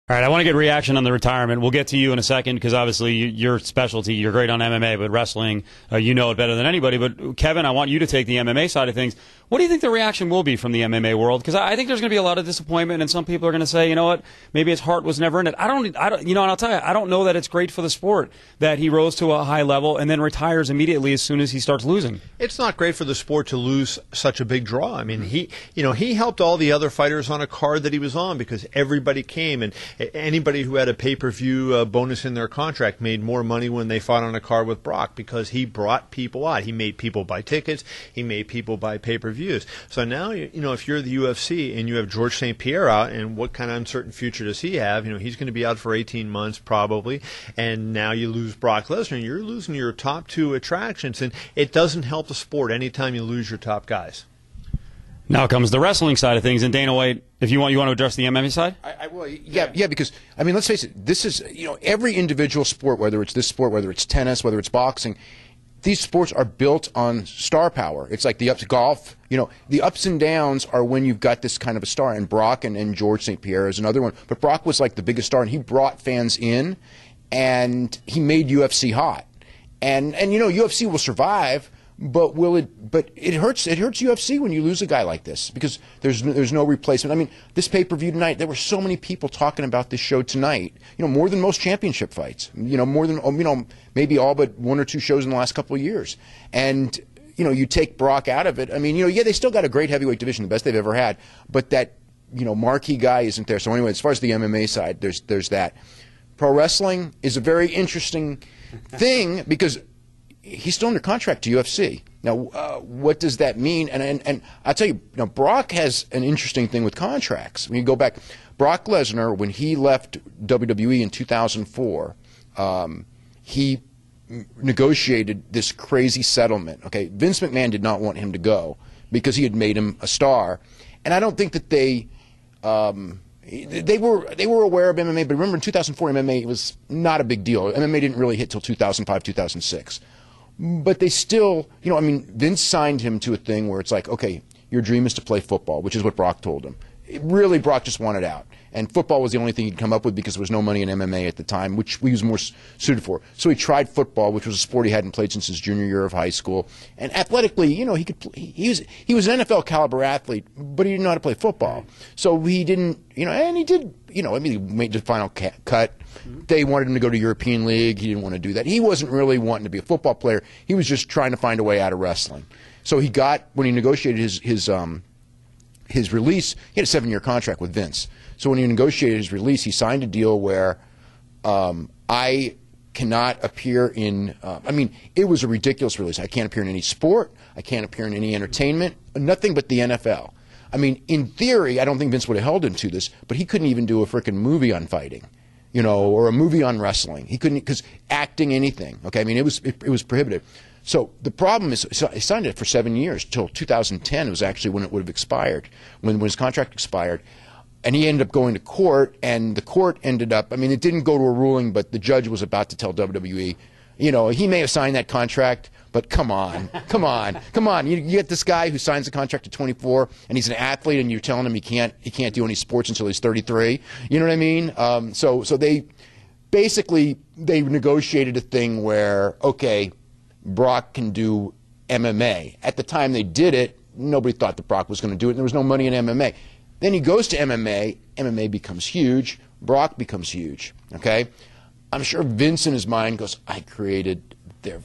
All right, I want to get reaction on the retirement. We'll get to you in a second because obviously your specialty, you're great on MMA, but wrestling, you know it better than anybody. But Kevin, I want you to take the MMA side of things. What do you think the reaction will be from the MMA world? Because I think there's going to be a lot of disappointment, and some people are going to say, you know what, maybe his heart was never in it. I don't, you know, and I'll tell you, I don't know that it's great for the sport that he rose to a high level and then retires immediately as soon as he starts losing. It's not great for the sport to lose such a big draw. I mean, he helped all the other fighters on a card that he was on because everybody came, and anybody who had a pay-per-view bonus in their contract made more money when they fought on a card with Brock because he brought people out. He made people buy tickets. He made people buy pay-per-views. So now, if you're the UFC and you have George St. Pierre out, and what kind of uncertain future does he have? He's going to be out for 18 months probably, and now you lose Brock Lesnar. You're losing your top two attractions, and it doesn't help the sport anytime you lose your top guys. Now comes the wrestling side of things, and Dana White, if you want to address the MMA side? I will, yeah, because, I mean, let's face it, this is, every individual sport, whether it's this sport, whether it's tennis, whether it's boxing, these sports are built on star power. It's like the golf, the ups and downs are when you've got this kind of a star, and Brock and George St. Pierre is another one. But Brock was like the biggest star, and he brought fans in, and he made UFC hot. And UFC will survive, but it hurts UFC when you lose a guy like this because there's no replacement. I mean, this pay-per-view tonight, there were so many people talking about this show tonight, more than most championship fights, more than maybe all but one or two shows in the last couple of years. And you take Brock out of it. I mean, they still got a great heavyweight division, the best they've ever had, but that marquee guy isn't there. So anyway, as far as the MMA side, there's that. Pro wrestling is a very interesting thing because he's still under contract to UFC. Now, what does that mean? And I'll tell you, Brock has an interesting thing with contracts. When you go back, Brock Lesnar, when he left WWE in 2004, he negotiated this crazy settlement. Okay, Vince McMahon did not want him to go because he had made him a star, and I don't think that they were aware of MMA. But remember, in 2004, MMA was not a big deal. MMA didn't really hit till 2005, 2006. But they still, Vince signed him to a thing where it's like, okay, your dream is to play football, which is what Brock told him. Really, Brock just wanted out. And football was the only thing he'd come up with because there was no money in MMA at the time, which he was more suited for. So he tried football, which was a sport he hadn't played since his junior year of high school. And athletically, he was an NFL caliber athlete, but he didn't know how to play football. So he didn't, and he did, he made the final cut. They wanted him to go to European League. He didn't want to do that. He wasn't really wanting to be a football player. He was just trying to find a way out of wrestling. So he got, when he negotiated his release, he had a 7-year contract with Vince. So when he negotiated his release, he signed a deal where I cannot appear in, it was a ridiculous release. I can't appear in any sport. I can't appear in any entertainment, nothing but the NFL. I mean, in theory, I don't think Vince would have held him to this, but he couldn't even do a frickin' movie on fighting, or a movie on wrestling. He couldn't, because acting, anything. Okay, I mean, it was prohibitive. So the problem is, so I signed it for 7 years till 2010. It was actually when it would have expired, when his contract expired. And he ended up going to court, and the court ended up, it didn't go to a ruling, but the judge was about to tell WWE, he may have signed that contract, but come on. You get this guy who signs a contract at 24, and he's an athlete, and you're telling him he can't do any sports until he's 33. You know what I mean? So they basically, they negotiated a thing where, okay, Brock can do MMA. At the time they did it, nobody thought that Brock was going to do it, and there was no money in MMA. Then he goes to MMA, MMA becomes huge, Brock becomes huge, okay? I'm sure Vince in his mind goes, I created their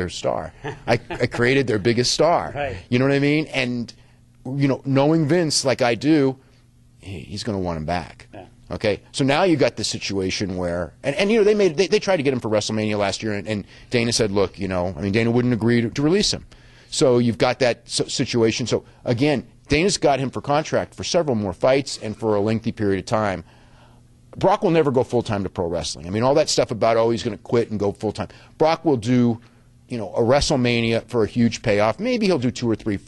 star. I created their biggest star. Right. You know what I mean? And, knowing Vince like I do, he's going to want him back. Yeah. Okay, so now you got this situation where, and they tried to get him for WrestleMania last year, and Dana said, look, Dana wouldn't agree to release him. So you've got that situation. So again, Dana's got him for contract for several more fights and for a lengthy period of time. Brock will never go full-time to pro wrestling. All that stuff about, he's going to quit and go full-time. Brock will do, a WrestleMania for a huge payoff. Maybe he'll do 2 or 3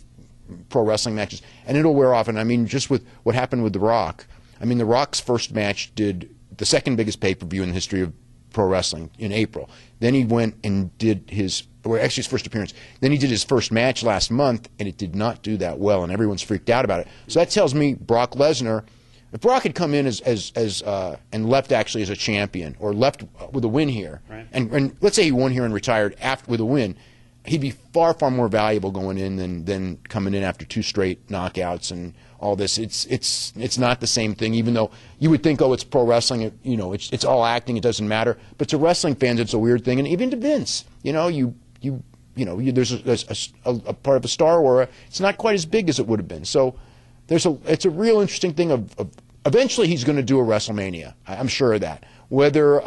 pro wrestling matches, and it'll wear off. And just with what happened with The Rock, The Rock's first match did the second biggest pay-per-view in the history of pro wrestling in April. Then he went and did his first appearance. Then he did his first match last month, and it did not do that well, and everyone's freaked out about it. So that tells me Brock Lesnar, If Brock had come in and left actually as a champion, or left with a win here, right. and let's say he won here and retired after with a win, he'd be far, far more valuable going in than coming in after 2 straight knockouts and all this. It's not the same thing, even though you would think, oh, it's pro wrestling, it's all acting, it doesn't matter. But to wrestling fans, it's a weird thing, and even to Vince, there's a part of a star aura. It's not quite as big as it would have been. So it's a real interesting thing of eventually he's going to do a WrestleMania. I'm sure of that. Whether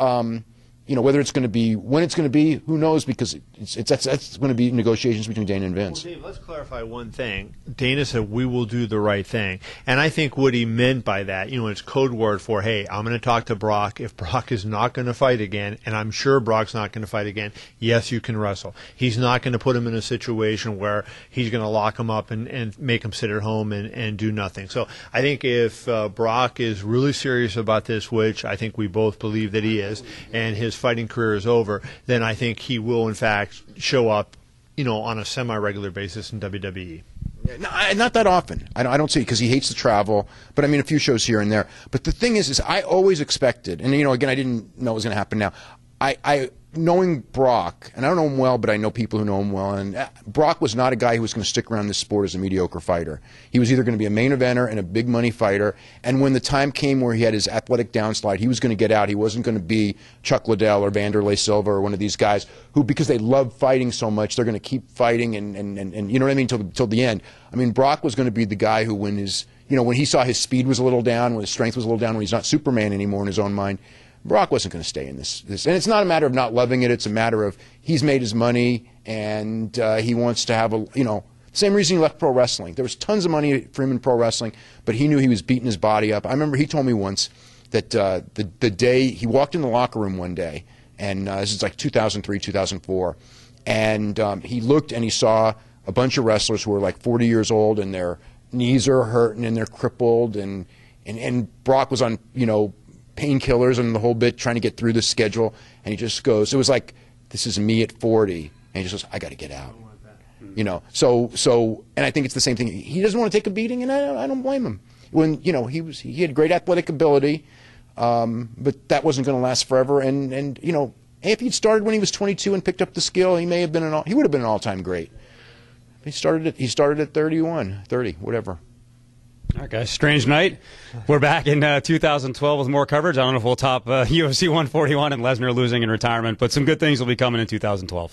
whether it's going to be, when it's going to be, who knows, because that's going to be negotiations between Dana and Vince. Well, Dave, let's clarify one thing. Dana said, we will do the right thing. And I think what he meant by that, it's code word for, hey, I'm going to talk to Brock. If Brock is not going to fight again, and I'm sure Brock's not going to fight again, yes, you can wrestle. He's not going to put him in a situation where he's going to lock him up and make him sit at home and do nothing. So I think if Brock is really serious about this, which I think we both believe that he is, and his fighting career is over, then I think he will in fact show up, on a semi-regular basis in WWE. Not that often. I don't see it because he hates to travel. But I mean, a few shows here and there. But the thing is I always expected, and again, I didn't know it was going to happen now. Knowing Brock, and I don't know him well, but I know people who know him well, and Brock was not a guy who was going to stick around this sport as a mediocre fighter. He was either going to be a main eventer and a big money fighter, and when the time came where he had his athletic downslide, he was going to get out. He wasn't going to be Chuck Liddell or Vanderlei Silva or one of these guys who, because they love fighting so much, they're going to keep fighting and you know what I mean, till the end. I mean, Brock was going to be the guy who, when he saw his speed was a little down, when his strength was a little down, when he's not Superman anymore in his own mind, Brock wasn't going to stay in this. And it's not a matter of not loving it. It's a matter of he's made his money, and he wants to have same reason he left pro wrestling. There was tons of money for him in pro wrestling, but he knew he was beating his body up. I remember he told me once that the day he walked in the locker room one day, and this is like 2003, 2004, and he looked and he saw a bunch of wrestlers who were like 40 years old, and their knees are hurting and they're crippled, and Brock was on, painkillers and the whole bit, trying to get through the schedule, and he just goes, it was like, this is me at 40, and he just goes, I got to get out. So, and I think it's the same thing. He doesn't want to take a beating, and I don't blame him. When, he had great athletic ability, but that wasn't going to last forever, and if he'd started when he was 22 and picked up the skill, he would have been an all-time great. He started at 30, whatever. All right, guys. Strange night. We're back in 2012 with more coverage. I don't know if we'll top UFC 141 and Lesnar losing in retirement, but some good things will be coming in 2012.